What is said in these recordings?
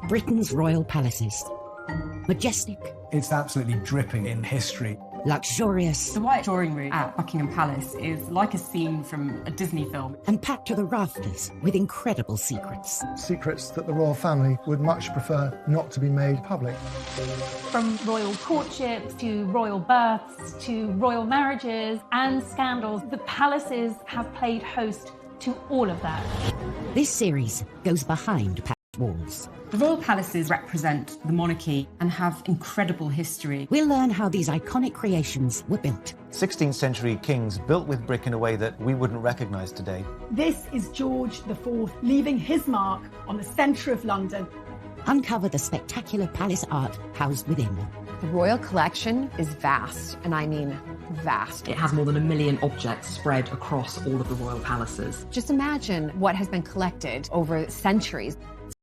Britain's royal palaces. Majestic, It's absolutely dripping in history. luxurious, The White Drawing Room at Buckingham Palace is like a scene from a Disney film. and packed to the rafters with incredible secrets. Secrets that the royal family would much prefer not to be made public. From royal courtships to royal births to royal marriages and scandals, the palaces have played host to all of that. This series goes behind palace walls. The royal palaces represent the monarchy and have incredible history. We'll learn how these iconic creations were built. 16th century kings built with brick in a way that we wouldn't recognise today. This is George IV leaving his mark on the centre of London. Uncover the spectacular palace art housed within. The royal collection is vast, and I mean vast. It has more than 1 million objects spread across all of the royal palaces. Just imagine what has been collected over centuries.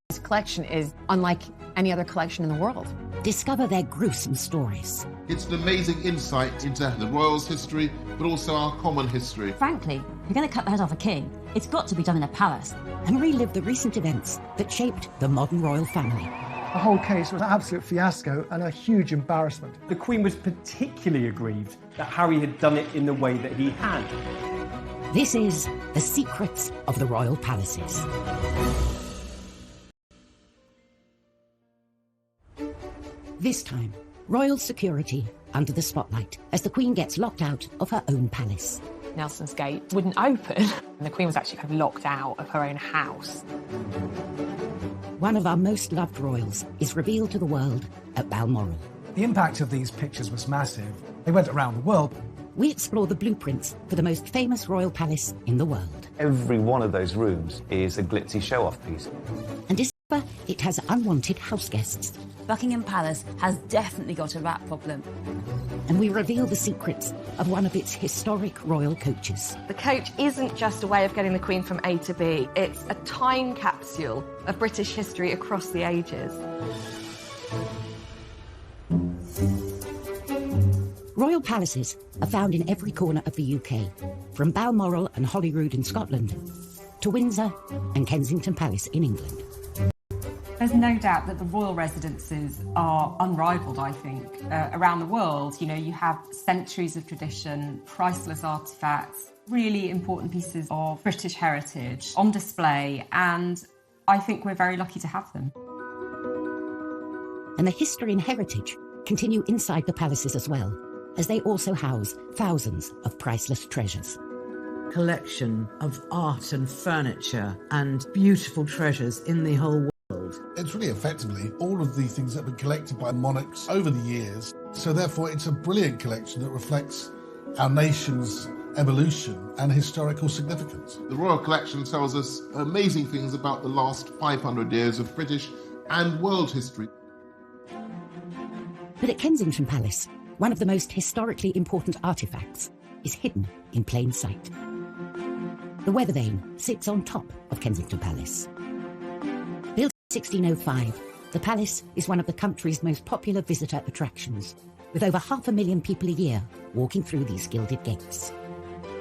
This collection is unlike any other collection in the world. Discover their gruesome stories. It's an amazing insight into the royals' history, but also our common history. Frankly, if you're going to cut the head off a king, it's got to be done in a palace. And relive the recent events that shaped the modern royal family. The whole case was an absolute fiasco and a huge embarrassment. The Queen was particularly aggrieved that Harry had done it in the way that he had. This is The Secrets of the Royal Palaces. This time, royal security under the spotlight as the Queen gets locked out of her own palace. Nelson's Gate wouldn't open, and the Queen was actually kind of locked out of her own house. One of our most loved royals is revealed to the world at Balmoral. The impact of these pictures was massive. They went around the world. We explore the blueprints for the most famous royal palace in the world. Every one of those rooms is a glitzy show-off piece. And discover it has unwanted house guests. Buckingham Palace has definitely got a rat problem. And we reveal the secrets of one of its historic royal coaches. The coach isn't just a way of getting the Queen from A to B, it's a time capsule of British history across the ages. Royal palaces are found in every corner of the UK, from Balmoral and Holyrood in Scotland to Windsor and Kensington Palace in England. There's no doubt that the royal residences are unrivaled, I think, around the world. You know, you have centuries of tradition, priceless artefacts, really important pieces of British heritage on display, and I think we're very lucky to have them. And the history and heritage continue inside the palaces as well, as they also house thousands of priceless treasures. Collection of art and furniture and beautiful treasures in the whole world. It's really effectively all of the things that have been collected by monarchs over the years. So therefore it's a brilliant collection that reflects our nation's evolution and historical significance. The Royal Collection tells us amazing things about the last 500 years of British and world history. But at Kensington Palace, one of the most historically important artefacts is hidden in plain sight. The weather vane sits on top of Kensington Palace. Built in 1605, the palace is one of the country's most popular visitor attractions, with over 500,000 people a year walking through these gilded gates.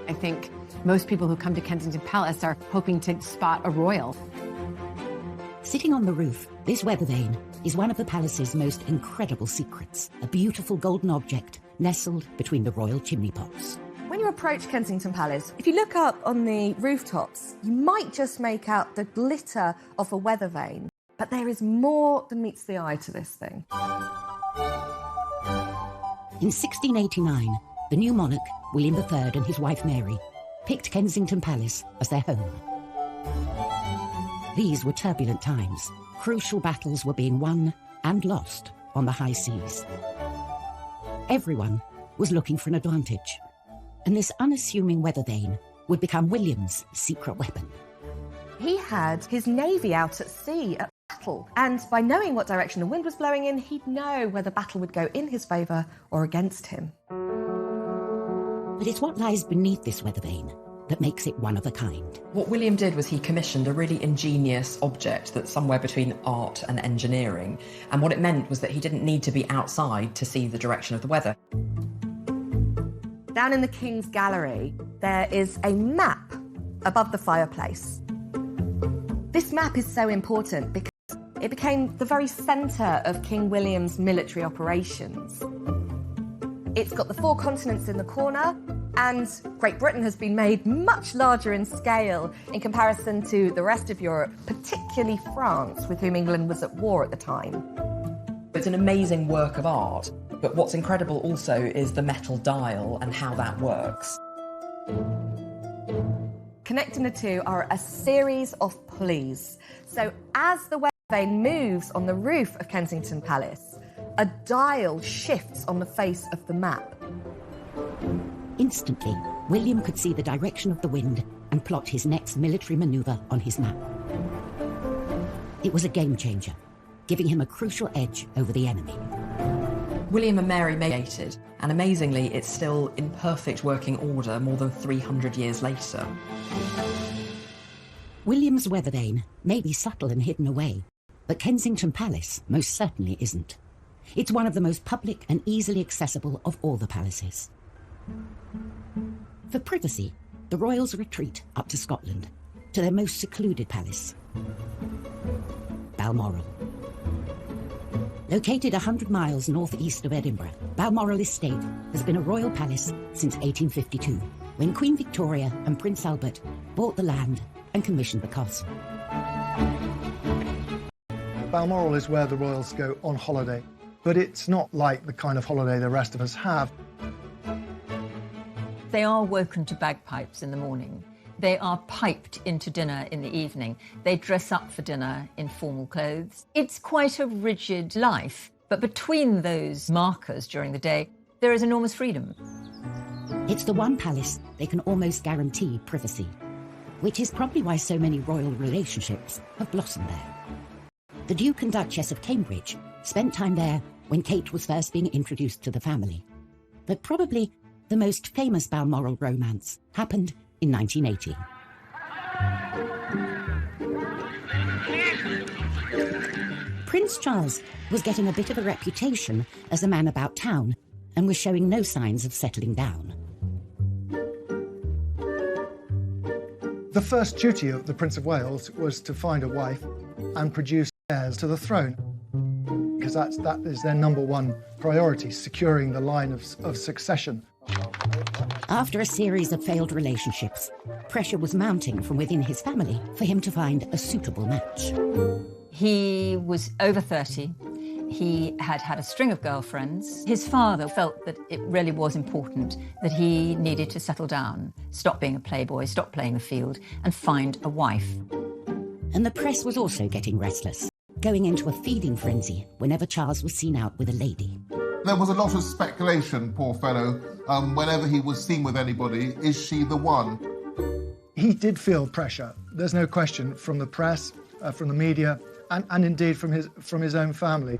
I think most people who come to Kensington Palace are hoping to spot a royal. Sitting on the roof, this weather vane is one of the palace's most incredible secrets, a beautiful golden object nestled between the royal chimney pots. When you approach Kensington Palace, if you look up on the rooftops, you might just make out the glitter of a weather vane. But there is more than meets the eye to this thing. In 1689, the new monarch, William III, and his wife Mary, picked Kensington Palace as their home. These were turbulent times. Crucial battles were being won and lost on the high seas. Everyone was looking for an advantage, and this unassuming weather vane would become William's secret weapon. He had his navy out at sea at battle, and by knowing what direction the wind was blowing in, he'd know whether battle would go in his favour or against him. But it's what lies beneath this weather vane that makes it one of a kind. What William did was he commissioned a really ingenious object that's somewhere between art and engineering. And what it meant was that he didn't need to be outside to see the direction of the weather. Down in the King's Gallery, there is a map above the fireplace. This map is so important because It became the very centre of King William's military operations. It's got the 4 continents in the corner, and Great Britain has been made much larger in scale in comparison to the rest of Europe, particularly France, with whom England was at war at the time. It's an amazing work of art, but what's incredible also is the metal dial and how that works. Connecting the two are a series of pulleys. So as the weather vane moves on the roof of Kensington Palace, a dial shifts on the face of the map. Instantly, William could see the direction of the wind and plot his next military manoeuvre on his map. It was a game changer, giving him a crucial edge over the enemy. William and Mary mated, and amazingly, it's still in perfect working order more than 300 years later. William's weather vane may be subtle and hidden away, but Kensington Palace most certainly isn't. It's one of the most public and easily accessible of all the palaces. For privacy, the royals retreat up to Scotland, to their most secluded palace, Balmoral. Located 100 miles northeast of Edinburgh, Balmoral Estate has been a royal palace since 1852, when Queen Victoria and Prince Albert bought the land and commissioned the castle. Balmoral is where the royals go on holiday, but it's not like the kind of holiday the rest of us have. They are woken to bagpipes in the morning. They are piped into dinner in the evening. They dress up for dinner in formal clothes. It's quite a rigid life, but between those markers during the day, there is enormous freedom. It's the one palace they can almost guarantee privacy, which is probably why so many royal relationships have blossomed there. The Duke and Duchess of Cambridge spent time there when Kate was first being introduced to the family. But probably the most famous Balmoral romance happened in 1980. Prince Charles was getting a bit of a reputation as a man about town and was showing no signs of settling down. The first duty of the Prince of Wales was to find a wife and produce heirs to the throne, because that is their number one priority, securing the line of succession. After a series of failed relationships, pressure was mounting from within his family for him to find a suitable match. He was over 30. He had had a string of girlfriends. His father felt that it really was important that he needed to settle down, stop being a playboy, stop playing the field, and find a wife. And the press was also getting restless, going into a feeding frenzy whenever Charles was seen out with a lady. There was a lot of speculation, poor fellow, whenever he was seen with anybody, is she the one? He did feel pressure, there's no question, from the press, from the media, and indeed from his own family.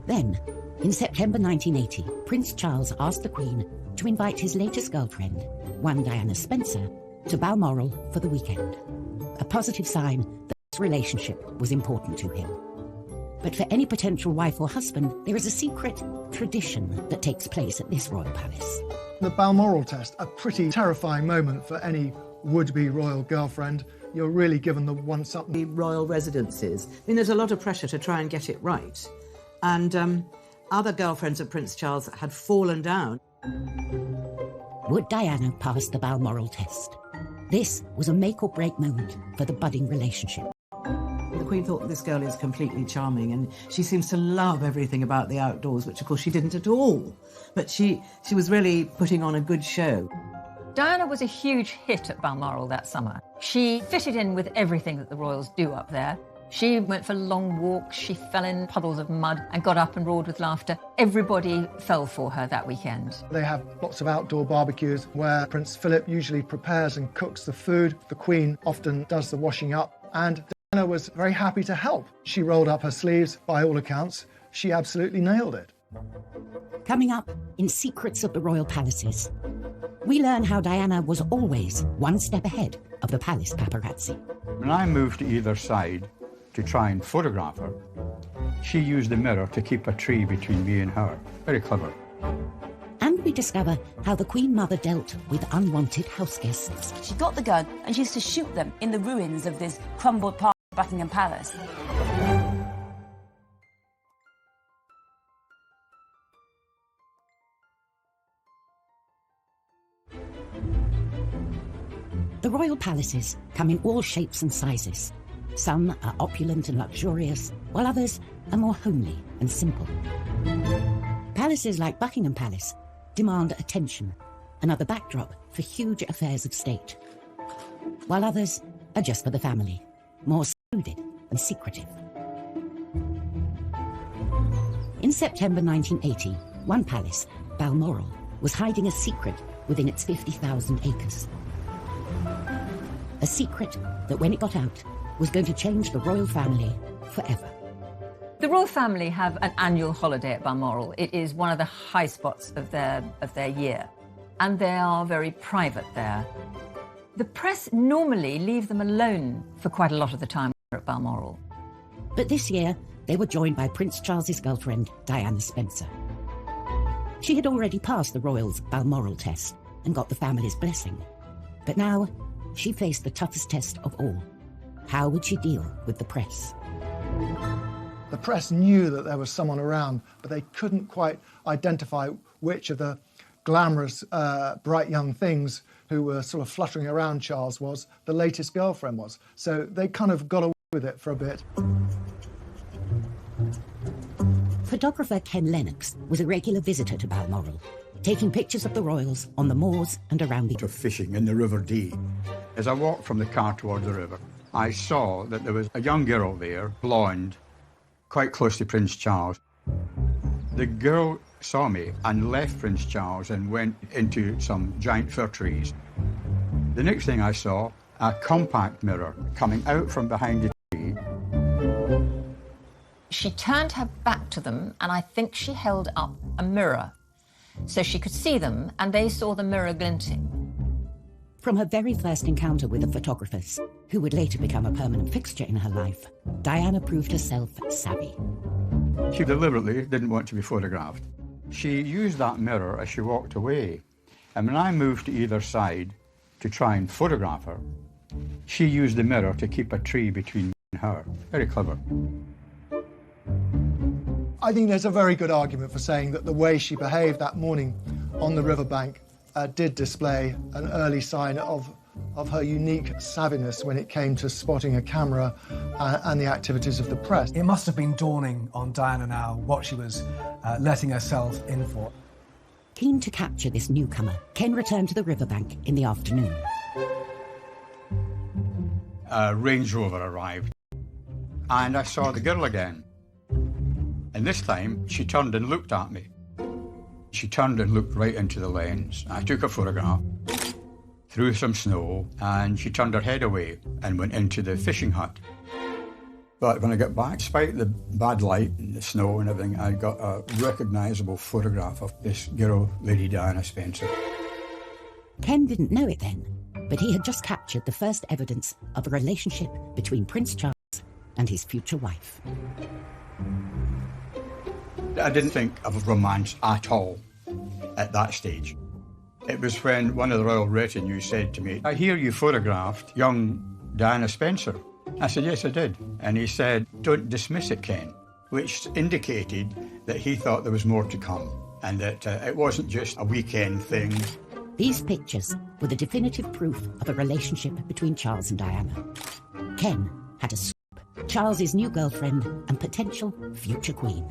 Then, in September 1980, Prince Charles asked the Queen to invite his latest girlfriend, one Diana Spencer, to Balmoral for the weekend. A positive sign that this relationship was important to him. But for any potential wife or husband, there is a secret tradition that takes place at this royal palace. The Balmoral test, a pretty terrifying moment for any would-be royal girlfriend. You're really given the once-up. The royal residences. I mean, there's a lot of pressure to try and get it right. And other girlfriends of Prince Charles had fallen down. Would Diana pass the Balmoral test? This was a make-or-break moment for the budding relationship. The Queen thought this girl is completely charming and she seems to love everything about the outdoors, which of course she didn't at all. But she was really putting on a good show. Diana was a huge hit at Balmoral that summer. She fitted in with everything that the royals do up there. She went for long walks, she fell in puddles of mud and got up and roared with laughter. Everybody fell for her that weekend. They have lots of outdoor barbecues where Prince Philip usually prepares and cooks the food. The Queen often does the washing up, and Diana was very happy to help. She rolled up her sleeves, by all accounts. She absolutely nailed it. Coming up in Secrets of the Royal Palaces, we learn how Diana was always one step ahead of the palace paparazzi. When I moved to either side to try and photograph her, she used the mirror to keep a tree between me and her. Very clever. And we discover how the Queen Mother dealt with unwanted house guests. She got the gun and she used to shoot them in the ruins of this crumbled part. Buckingham Palace. The royal palaces come in all shapes and sizes. Some are opulent and luxurious, while others are more homely and simple. Palaces like Buckingham Palace demand attention, another backdrop for huge affairs of state, while others are just for the family, more secluded and secretive. In September 1980, one palace, Balmoral, was hiding a secret within its 50,000 acres. A secret that, when it got out, was going to change the royal family forever. The royal family have an annual holiday at Balmoral. It is one of the high spots of their year, and they are very private there. The press normally leave them alone for quite a lot of the time at Balmoral. But this year, they were joined by Prince Charles's girlfriend, Diana Spencer. She had already passed the royals' Balmoral test and got the family's blessing. But now, she faced the toughest test of all. How would she deal with the press? The press knew that there was someone around, but they couldn't quite identify which of the glamorous, bright young things who were sort of fluttering around Charles was the latest girlfriend was. So they kind of got away with it for a bit. Photographer Ken Lennox was a regular visitor to Balmoral, taking pictures of the royals on the moors and around the... ...of fishing in the River Dee. As I walked from the car toward the river, I saw that there was a young girl there, blonde, quite close to Prince Charles. The girl saw me and left Prince Charles and went into some giant fir trees. The next thing I saw, a compact mirror coming out from behind the tree. She turned her back to them, and I think she held up a mirror so she could see them, and they saw the mirror glinting. From her very first encounter with the photographers, who would later become a permanent fixture in her life, Diana proved herself savvy. She deliberately didn't want to be photographed. She used that mirror as she walked away. And when I moved to either side to try and photograph her, she used the mirror to keep a tree between me and her. Very clever. I think there's a very good argument for saying that the way she behaved that morning on the riverbank did display an early sign of her unique savviness when it came to spotting a camera and the activities of the press. It must have been dawning on Diana now what she was letting herself in for. Keen to capture this newcomer, Ken returned to the riverbank in the afternoon. A Range Rover arrived, and I saw the girl again. And this time, she turned and looked at me. She turned and looked right into the lens. I took a photograph, through some snow, and she turned her head away and went into the fishing hut. But when I got back, despite the bad light and the snow and everything, I got a recognisable photograph of this girl, Lady Diana Spencer. Ken didn't know it then, but he had just captured the first evidence of a relationship between Prince Charles and his future wife. I didn't think of romance at all at that stage. It was when one of the royal retinue said to me, "I hear you photographed young Diana Spencer." I said, "Yes, I did." And he said, "Don't dismiss it, Ken," which indicated that he thought there was more to come and that it wasn't just a weekend thing. These pictures were the definitive proof of a relationship between Charles and Diana. Ken had a scoop. Charles's new girlfriend and potential future queen.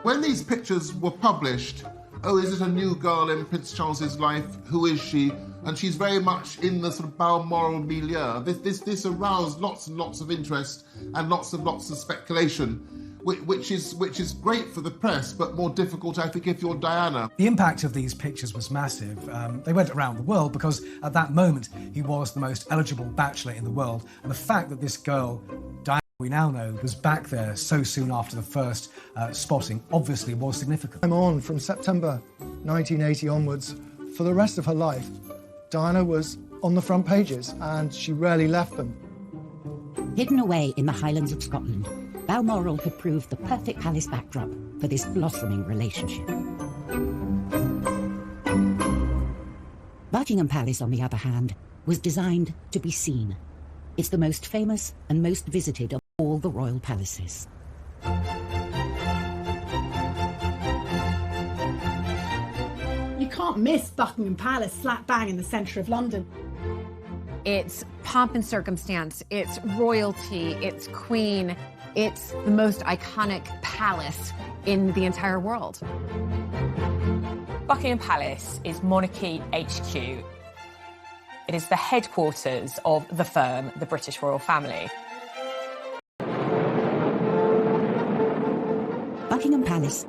When these pictures were published, oh, is it a new girl in Prince Charles's life? Who is she? And she's very much in the sort of Balmoral milieu. This aroused lots and lots of interest and lots of speculation, which is great for the press, but more difficult, I think, if you're Diana. The impact of these pictures was massive. They went around the world because at that moment he was the most eligible bachelor in the world, and the fact that this girl, Diana, we now know, was back there so soon after the first spotting obviously was significant. I'm on from September 1980 onwards. For the rest of her life, Diana was on the front pages and she rarely left them. Hidden away in the Highlands of Scotland, Balmoral had proved the perfect palace backdrop for this blossoming relationship. Buckingham Palace, on the other hand, was designed to be seen. It's the most famous and most visited of all the royal palaces. You can't miss Buckingham Palace slap bang in the centre of London. It's pomp and circumstance, it's royalty, it's queen, it's the most iconic palace in the entire world. Buckingham Palace is Monarchy HQ. It is the headquarters of the firm, the British royal family. Buckingham Palace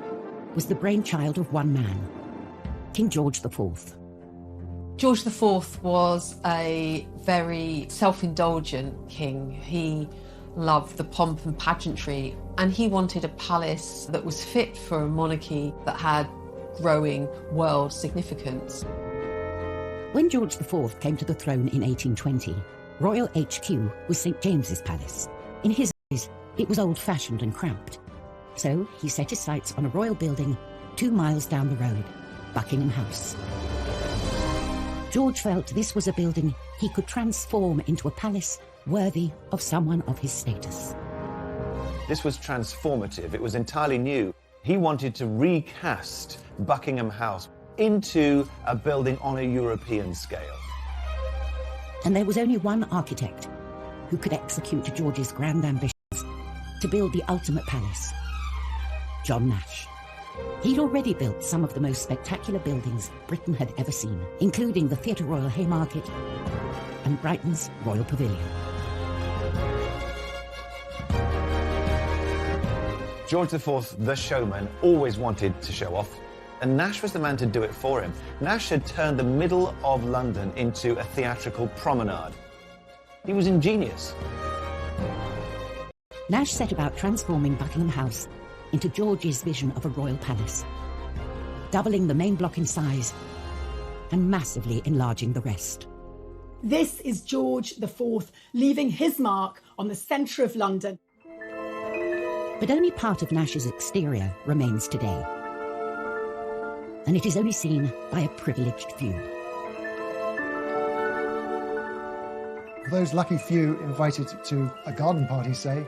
was the brainchild of one man, King George IV. George IV was a very self-indulgent king. He loved the pomp and pageantry, and he wanted a palace that was fit for a monarchy that had growing world significance. When George IV came to the throne in 1820, Royal HQ was St James's Palace. In his eyes, it was old-fashioned and cramped. So he set his sights on a royal building 2 miles down the road, Buckingham House. George felt this was a building he could transform into a palace worthy of someone of his status. This was transformative. It was entirely new. He wanted to recast Buckingham House into a building on a European scale. And there was only one architect who could execute George's grand ambitions to build the ultimate palace: John Nash. He'd already built some of the most spectacular buildings Britain had ever seen, including the Theatre Royal Haymarket and Brighton's Royal Pavilion. George IV, the showman, always wanted to show off, and Nash was the man to do it for him. Nash had turned the middle of London into a theatrical promenade. He was ingenious. Nash set about transforming Buckingham House into George's vision of a royal palace, doubling the main block in size and massively enlarging the rest. This is George IV leaving his mark on the centre of London. But only part of Nash's exterior remains today, and it is only seen by a privileged few. Those lucky few invited to a garden party, say,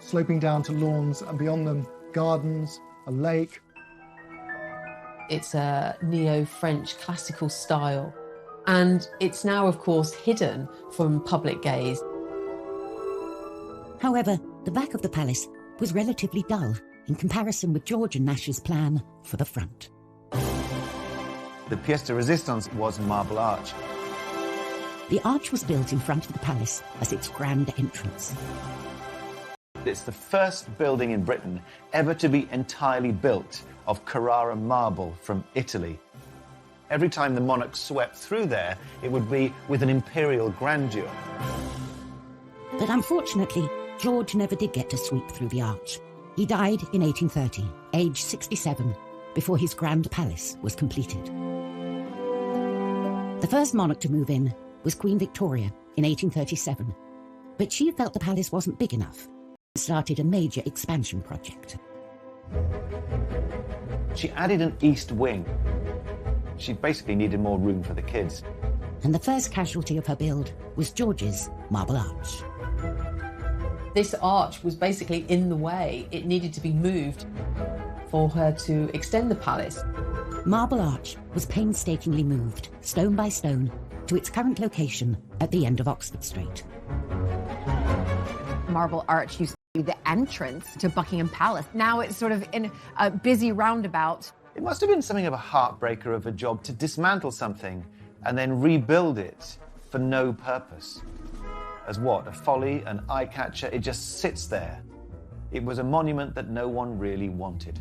sloping down to lawns and beyond them gardens, a lake. It's a neo-French classical style, and it's now, of course, hidden from public gaze. However, the back of the palace was relatively dull in comparison with George and Nash's plan for the front. The pièce de résistance was Marble Arch. The arch was built in front of the palace as its grand entrance. It's the first building in Britain ever to be entirely built of Carrara marble from Italy. Every time the monarch swept through there, it would be with an imperial grandeur. But unfortunately, George never did get to sweep through the arch. He died in 1830, aged 67, before his grand palace was completed. The first monarch to move in was Queen Victoria in 1837, but she felt the palace wasn't big enough and started a major expansion project. She added an east wing. She basically needed more room for the kids. And the first casualty of her build was George's Marble Arch. This arch was basically in the way. It needed to be moved for her to extend the palace. Marble Arch was painstakingly moved, stone by stone, to its current location at the end of Oxford Street. Marble Arch used to be the entrance to Buckingham Palace. Now it's sort of in a busy roundabout. It must have been something of a heartbreaker of a job to dismantle something and then rebuild it for no purpose. As what? A folly, an eye-catcher? It just sits there. It was a monument that no one really wanted.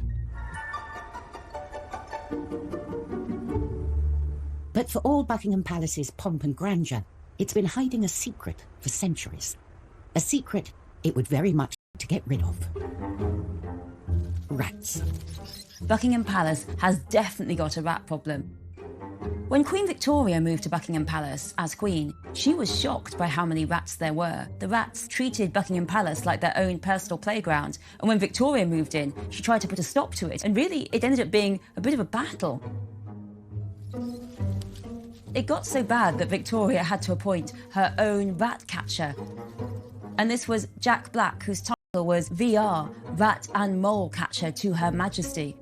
But for all Buckingham Palace's pomp and grandeur, it's been hiding a secret for centuries. A secret it would very much like to get rid of. Rats. Buckingham Palace has definitely got a rat problem. When Queen Victoria moved to Buckingham Palace as Queen, she was shocked by how many rats there were. The rats treated Buckingham Palace like their own personal playground, and when Victoria moved in, she tried to put a stop to it, and really it ended up being a bit of a battle. It got so bad that Victoria had to appoint her own rat catcher, and this was Jack Black, whose time was VR, rat and mole catcher to Her Majesty.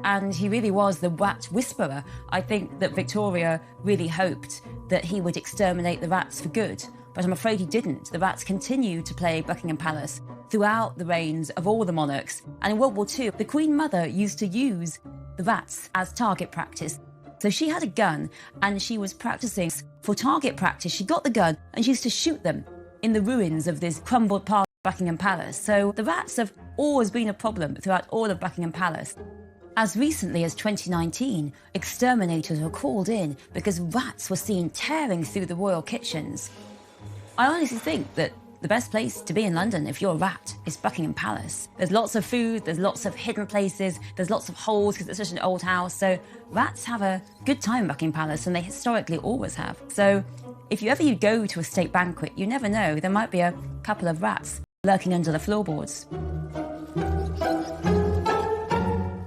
And he really was the rat whisperer. I think that Victoria really hoped that he would exterminate the rats for good, but I'm afraid he didn't. The rats continued to plague Buckingham Palace throughout the reigns of all the monarchs. And in World War II, the Queen Mother used to use the rats as target practice. So she had a gun and she was practicing for target practice. She got the gun and she used to shoot them in the ruins of this crumbled part of Buckingham Palace. So the rats have always been a problem throughout all of Buckingham Palace. As recently as 2019, exterminators were called in because rats were seen tearing through the royal kitchens. I honestly think that the best place to be in London if you're a rat is Buckingham Palace. There's lots of food, there's lots of hidden places, there's lots of holes because it's such an old house. So rats have a good time in Buckingham Palace, and they historically always have. So if you go to a state banquet, you never know, there might be a couple of rats lurking under the floorboards.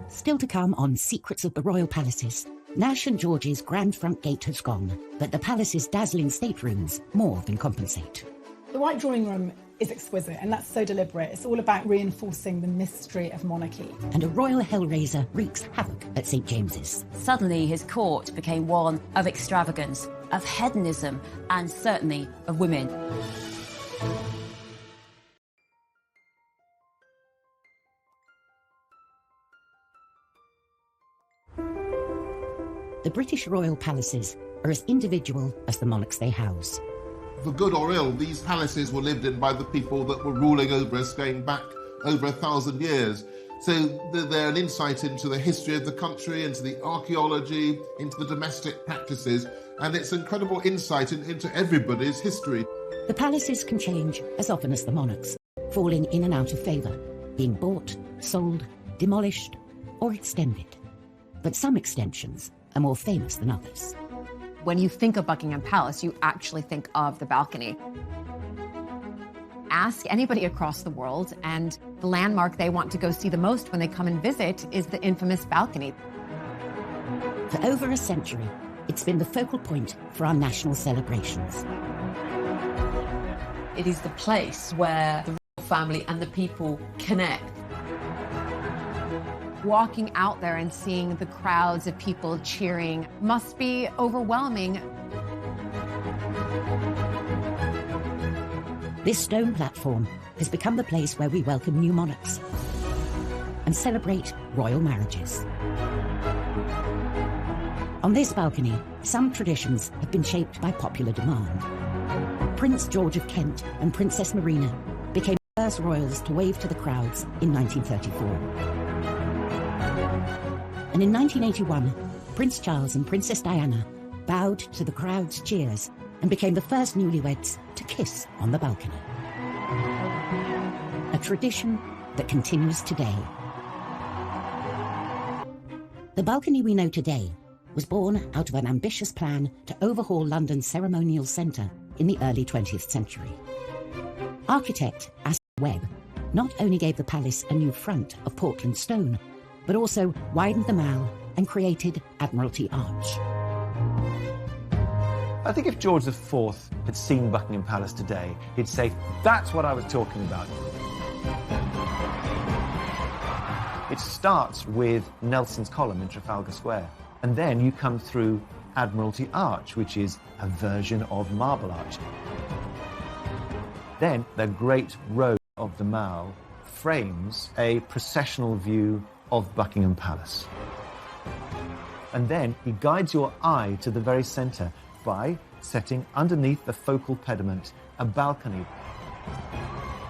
Still to come on Secrets of the Royal Palaces. Nash and George's grand front gate has gone, but the palace's dazzling staterooms more than compensate. The White Drawing Room is exquisite, and that's so deliberate. It's all about reinforcing the mystery of monarchy. And a royal hellraiser wreaks havoc at St James's. Suddenly his court became one of extravagance, of hedonism, and certainly of women. The British royal palaces are as individual as the monarchs they house. For good or ill, these palaces were lived in by the people that were ruling over us going back over 1,000 years. So they're an insight into the history of the country, into the archaeology, into the domestic practices, and it's incredible insight into everybody's history. The palaces can change as often as the monarchs, falling in and out of favour, being bought, sold, demolished, or extended. But some extensions are more famous than others. When you think of Buckingham Palace, you actually think of the balcony. Ask anybody across the world, and the landmark they want to go see the most when they come and visit is the infamous balcony. For over a century, it's been the focal point for our national celebrations. It is the place where the royal family and the people connect. Walking out there and seeing the crowds of people cheering must be overwhelming. This stone platform has become the place where we welcome new monarchs and celebrate royal marriages. On this balcony, some traditions have been shaped by popular demand. Prince George of Kent and Princess Marina became the first royals to wave to the crowds in 1934. And in 1981, Prince Charles and Princess Diana bowed to the crowd's cheers and became the first newlyweds to kiss on the balcony. A tradition that continues today. The balcony we know today was born out of an ambitious plan to overhaul London's ceremonial centre in the early 20th century. Architect Astor Webb not only gave the palace a new front of Portland stone, but also widened the Mall and created Admiralty Arch. I think if George IV had seen Buckingham Palace today, he'd say, that's what I was talking about. It starts with Nelson's Column in Trafalgar Square, and then you come through Admiralty Arch, which is a version of Marble Arch. Then the Great Road of the Mall frames a processional view of Buckingham Palace. And then he guides your eye to the very centre by setting underneath the focal pediment a balcony.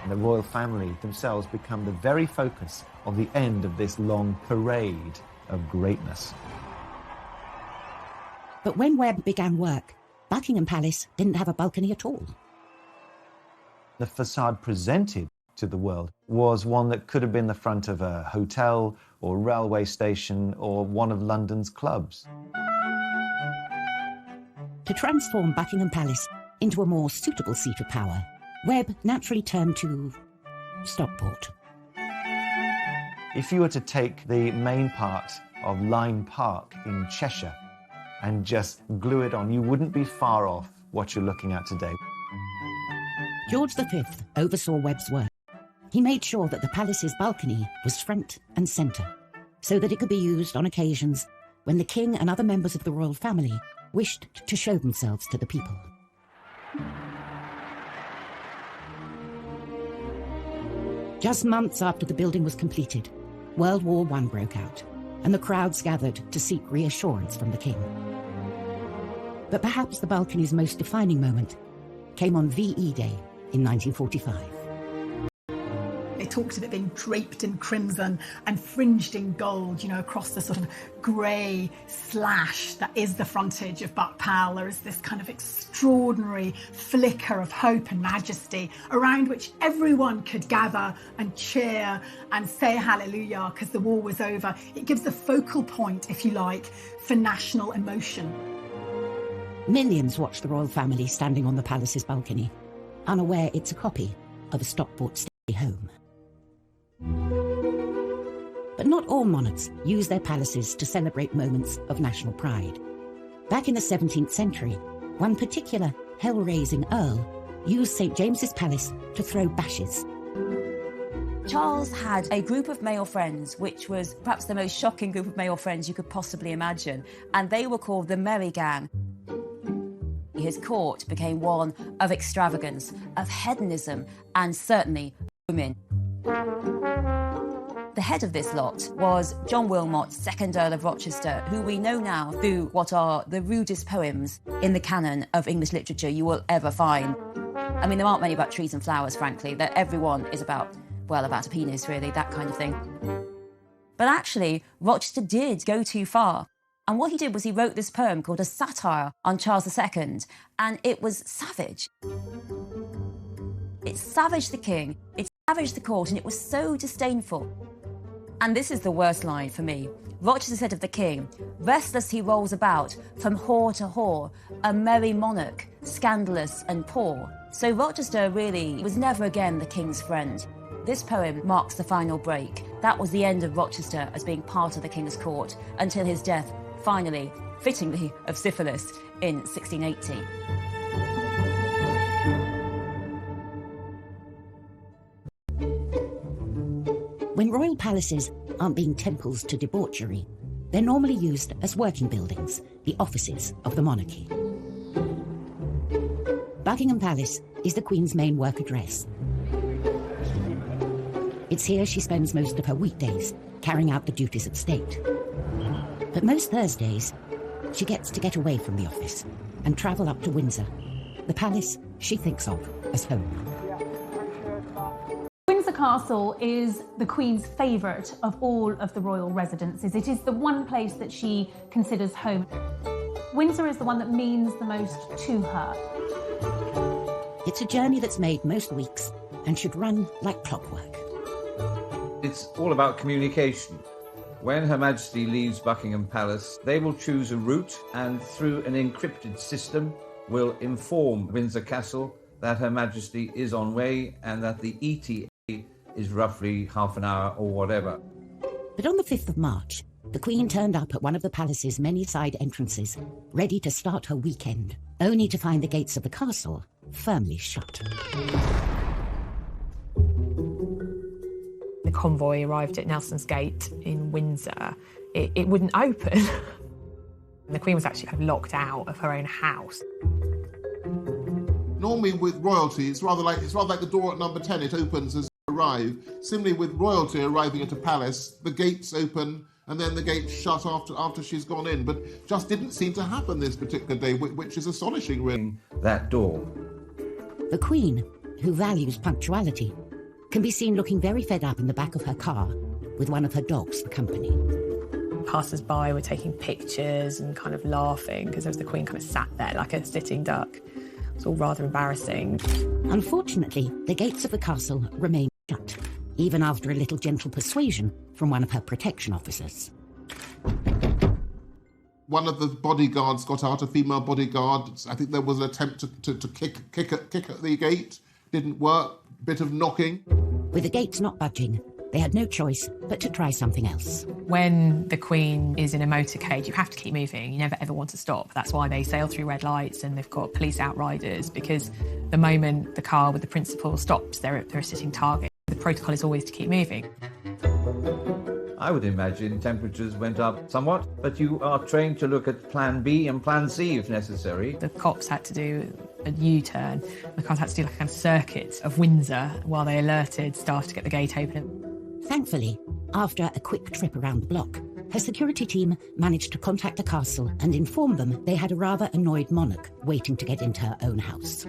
And the royal family themselves become the very focus of the end of this long parade of greatness. But when Webb began work, Buckingham Palace didn't have a balcony at all. The facade presented to the world was one that could have been the front of a hotel or railway station or one of London's clubs. To transform Buckingham Palace into a more suitable seat of power, Webb naturally turned to Stockport. If you were to take the main part of Lyme Park in Cheshire and just glue it on, you wouldn't be far off what you're looking at today. George V oversaw Webb's work He made sure that the palace's balcony was front and centre, so that it could be used on occasions when the king and other members of the royal family wished to show themselves to the people. Just months after the building was completed, World War I broke out, and the crowds gathered to seek reassurance from the king. But perhaps the balcony's most defining moment came on VE Day in 1945. They talked of it being draped in crimson and fringed in gold, across the sort of grey slash that is the frontage of Buck Pal. There is this kind of extraordinary flicker of hope and majesty around which everyone could gather and cheer and say hallelujah because the war was over. It gives a focal point, if you like, for national emotion. Millions watch the royal family standing on the palace's balcony, unaware it's a copy of a Stockport Stay Home. But not all monarchs use their palaces to celebrate moments of national pride. Back in the 17th century, one particular hell-raising earl used St. James's Palace to throw bashes. Charles had a group of male friends, which was perhaps the most shocking group of male friends you could possibly imagine, and they were called the Merry Gang. His court became one of extravagance, of hedonism, and certainly women. The head of this lot was John Wilmot, 2nd Earl of Rochester, who we know now through what are the rudest poems in the canon of English literature you will ever find. I mean, there aren't many about trees and flowers, frankly. That everyone is about a penis, really, that kind of thing. But actually, Rochester did go too far. And what he did was he wrote this poem called A Satire on Charles II, and it was savage. It savaged the king, it savaged the court, and it was so disdainful. And this is the worst line for me. Rochester said of the king, "Restless he rolls about, from whore to whore, a merry monarch, scandalous and poor." So Rochester really was never again the king's friend. This poem marks the final break. That was the end of Rochester as being part of the king's court, until his death, finally, fittingly, of syphilis in 1680. When royal palaces aren't being temples to debauchery, they're normally used as working buildings, the offices of the monarchy. Buckingham Palace is the Queen's main work address. It's here she spends most of her weekdays, carrying out the duties of state. But most Thursdays, she gets to get away from the office and travel up to Windsor, the palace she thinks of as home. Windsor Castle is the Queen's favourite of all of the royal residences. It is the one place that she considers home. Windsor is the one that means the most to her. It's a journey that's made most weeks and should run like clockwork. It's all about communication. When Her Majesty leaves Buckingham Palace, they will choose a route and through an encrypted system will inform Windsor Castle that Her Majesty is on way and that the ETA is roughly half an hour or whatever. But on the 5th of March, the Queen turned up at one of the palace's many side entrances, ready to start her weekend, only to find the gates of the castle firmly shut. The convoy arrived at Nelson's Gate in Windsor. It wouldn't open. The Queen was actually kind of locked out of her own house. Normally with royalty, it's rather like the door at number 10. It opens as you arrive. Similarly with royalty arriving at a palace, the gates open and then the gates shut after she's gone in. But just didn't seem to happen this particular day, which is astonishing, really. That door. The Queen, who values punctuality, can be seen looking very fed up in the back of her car with one of her dogs for company. Passers-by were taking pictures and kind of laughing because there was the Queen kind of sat there like a sitting duck. It was all rather embarrassing. Unfortunately, the gates of the castle remained shut, even after a little gentle persuasion from one of her protection officers. One of the bodyguards got out, a female bodyguard. I think there was an attempt to kick at the gate. Didn't work. Bit of knocking. With the gates not budging, they had no choice but to try something else. When the Queen is in a motorcade, you have to keep moving. You never ever want to stop. That's why they sail through red lights and they've got police outriders, because the moment the car with the principal stops, they're a sitting target. The protocol is always to keep moving. I would imagine temperatures went up somewhat, but you are trained to look at plan B and plan C if necessary. The cops had to do a U-turn. The cars had to do like a kind of circuit of Windsor while they alerted staff to get the gate open. Thankfully, after a quick trip around the block, her security team managed to contact the castle and inform them they had a rather annoyed monarch waiting to get into her own house.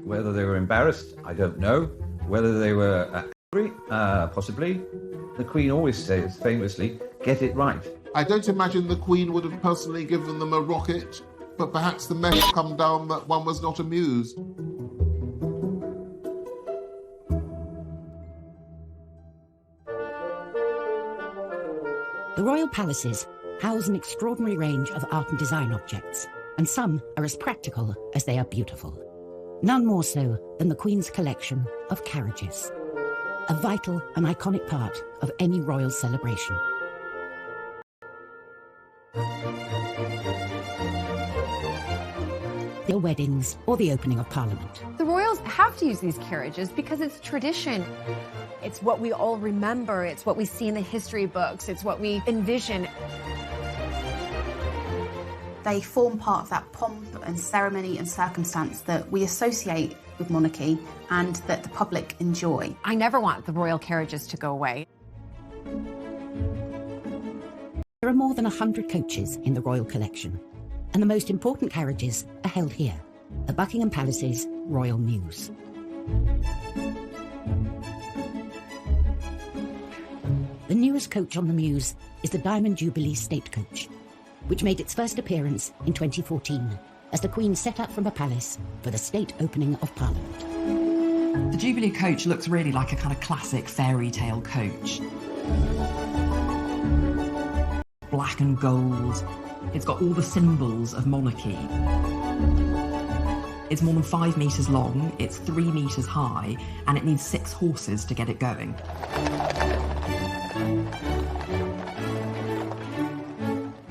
Whether they were embarrassed, I don't know. Whether they were angry, possibly. The Queen always says, famously, get it right. I don't imagine the Queen would have personally given them a rocket, but perhaps the message come down that one was not amused. The royal palaces house an extraordinary range of art and design objects, and some are as practical as they are beautiful. None more so than the Queen's collection of carriages, a vital and iconic part of any royal celebration. The weddings or the opening of Parliament. The royals have to use these carriages because it's tradition. It's what we all remember. It's what we see in the history books. It's what we envision. They form part of that pomp and ceremony and circumstance that we associate with monarchy and that the public enjoy. I never want the royal carriages to go away. There are more than 100 coaches in the royal collection, and the most important carriages are held here, at Buckingham Palace's Royal Mews. The newest coach on the Mews is the Diamond Jubilee State Coach, which made its first appearance in 2014 as the Queen set out from her palace for the state opening of Parliament. The Jubilee coach looks really like a kind of classic fairy tale coach. Black and gold. It's got all the symbols of monarchy. It's more than 5 metres long, it's 3 metres high, and it needs 6 horses to get it going.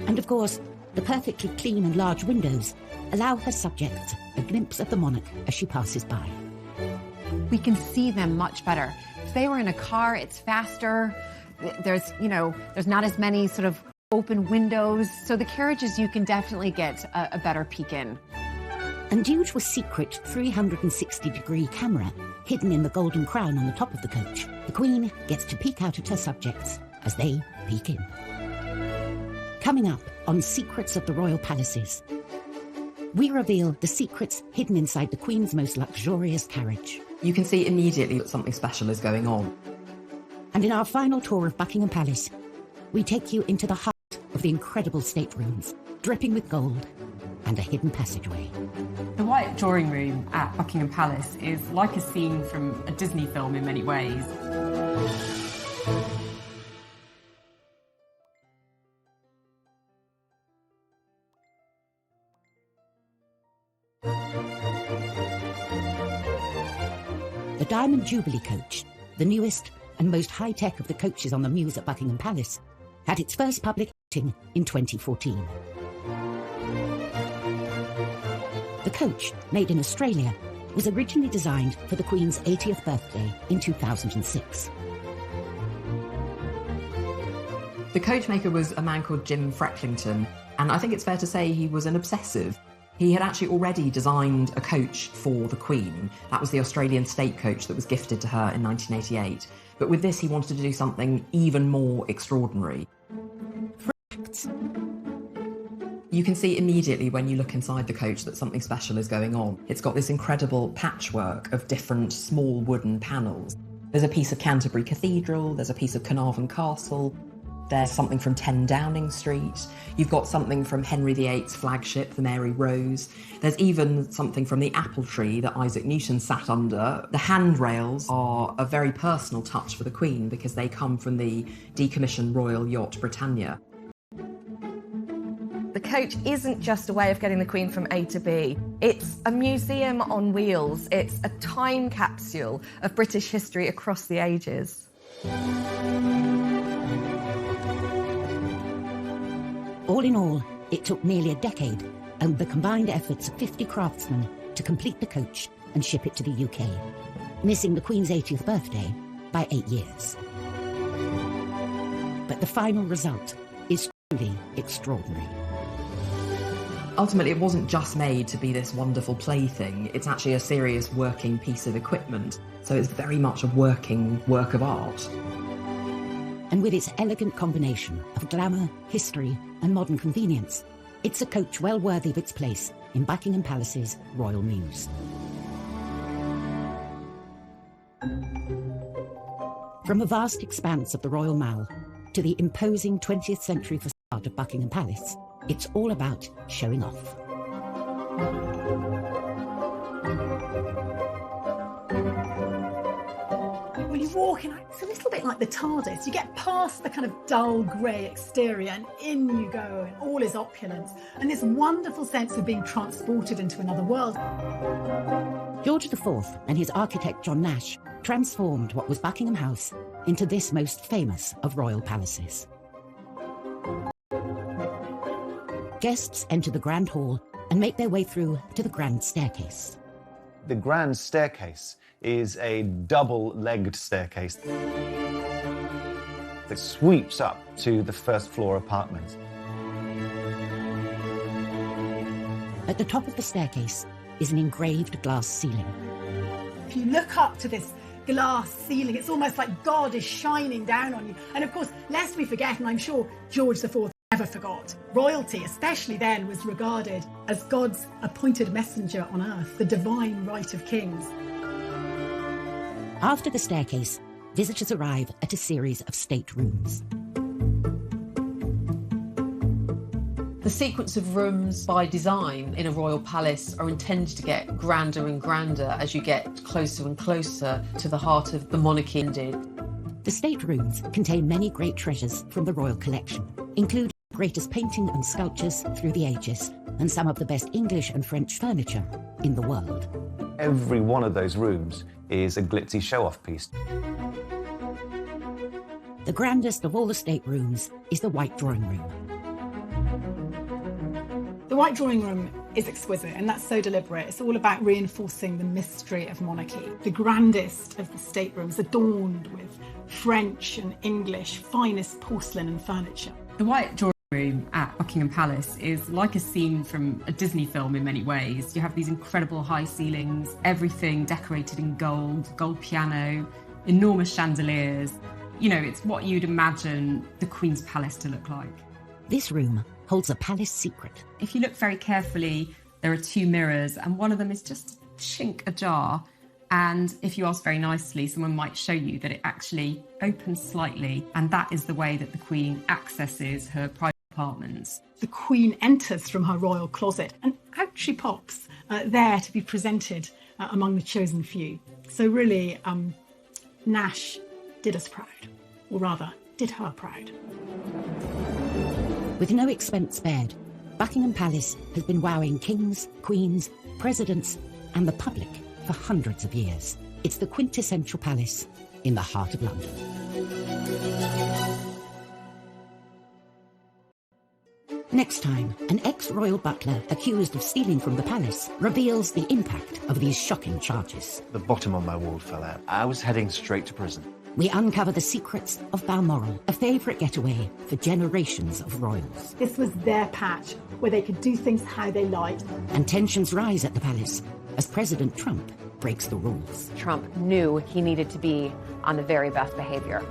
And of course, the perfectly clean and large windows allow her subjects a glimpse of the monarch as she passes by. We can see them much better. If they were in a car, it's faster. There's not as many sort of open windows. So the carriages, you can definitely get a better peek in. And due to a secret 360-degree camera hidden in the golden crown on the top of the coach, the Queen gets to peek out at her subjects as they peek in. Coming up on Secrets of the Royal Palaces, we reveal the secrets hidden inside the Queen's most luxurious carriage. You can see immediately that something special is going on. And in our final tour of Buckingham Palace, we take you into the heart of the incredible staterooms, dripping with gold, and a hidden passageway. The White Drawing Room at Buckingham Palace is like a scene from a Disney film in many ways. The Diamond Jubilee coach, the newest and most high-tech of the coaches on the Mews at Buckingham Palace, had its first public outing in 2014. The coach, made in Australia, was originally designed for the Queen's 80th birthday in 2006. The coachmaker was a man called Jim Frecklington, and I think it's fair to say he was an obsessive. He had actually already designed a coach for the Queen. That was the Australian state coach that was gifted to her in 1988. But with this, he wanted to do something even more extraordinary. You can see immediately when you look inside the coach that something special is going on. It's got this incredible patchwork of different small wooden panels. There's a piece of Canterbury Cathedral, there's a piece of Carnarvon Castle, there's something from 10 Downing Street, you've got something from Henry VIII's flagship, the Mary Rose, there's even something from the apple tree that Isaac Newton sat under. The handrails are a very personal touch for the Queen because they come from the decommissioned royal yacht Britannia. The coach isn't just a way of getting the Queen from A to B. It's a museum on wheels. It's a time capsule of British history across the ages. All in all, it took nearly a decade and the combined efforts of 50 craftsmen to complete the coach and ship it to the UK. Missing the Queen's 80th birthday, by 8 years. But the final result is truly extraordinary. Ultimately, it wasn't just made to be this wonderful plaything. It's actually a serious working piece of equipment. So it's very much a working work of art. And with its elegant combination of glamour, history, and modern convenience, it's a coach well worthy of its place in Buckingham Palace's Royal Muse. From the vast expanse of the Royal Mall to the imposing 20th century facade of Buckingham Palace, it's all about showing off. When you walk in, it's a little bit like the TARDIS. You get past the kind of dull grey exterior and in you go, and all is opulence. And this wonderful sense of being transported into another world. George IV and his architect John Nash transformed what was Buckingham House into this most famous of royal palaces. Guests enter the Grand Hall and make their way through to the Grand Staircase. The Grand Staircase is a double-legged staircase that sweeps up to the first floor apartments. At the top of the staircase is an engraved glass ceiling. If you look up to this glass ceiling, it's almost like God is shining down on you. And of course, lest we forget, and I'm sure George IV never forgot, royalty, especially then, was regarded as God's appointed messenger on earth, the divine right of kings. After the staircase, visitors arrive at a series of state rooms. The sequence of rooms by design in a royal palace are intended to get grander and grander as you get closer and closer to the heart of the monarchy. The state rooms contain many great treasures from the royal collection, including the greatest painting and sculptures through the ages, and some of the best English and French furniture in the world. Every one of those rooms is a glitzy show-off piece. The grandest of all the state rooms is the White Drawing Room. The White Drawing Room is exquisite, and that's so deliberate. It's all about reinforcing the mystery of monarchy. The grandest of the staterooms, adorned with French and English, finest porcelain and furniture. The White Drawing Room at Buckingham Palace is like a scene from a Disney film in many ways. You have these incredible high ceilings, everything decorated in gold piano, enormous chandeliers. You know, it's what you'd imagine the Queen's Palace to look like. This room holds a palace secret. If you look very carefully, there are two mirrors, and one of them is just a chink ajar. And if you ask very nicely, someone might show you that it actually opens slightly, and that is the way that the Queen accesses her private apartments. The Queen enters from her royal closet, and out she pops, there to be presented among the chosen few. So really, Nash did us proud, or rather, did her proud. With no expense spared, Buckingham Palace has been wowing kings, queens, presidents, and the public for hundreds of years. It's the quintessential palace in the heart of London. Next time, an ex-royal butler accused of stealing from the palace reveals the impact of these shocking charges. The bottom of my wall fell out. I was heading straight to prison. We uncover the secrets of Balmoral, a favourite getaway for generations of royals. This was their patch, where they could do things how they liked. And tensions rise at the palace as President Trump breaks the rules. Trump knew he needed to be on the very best behavior.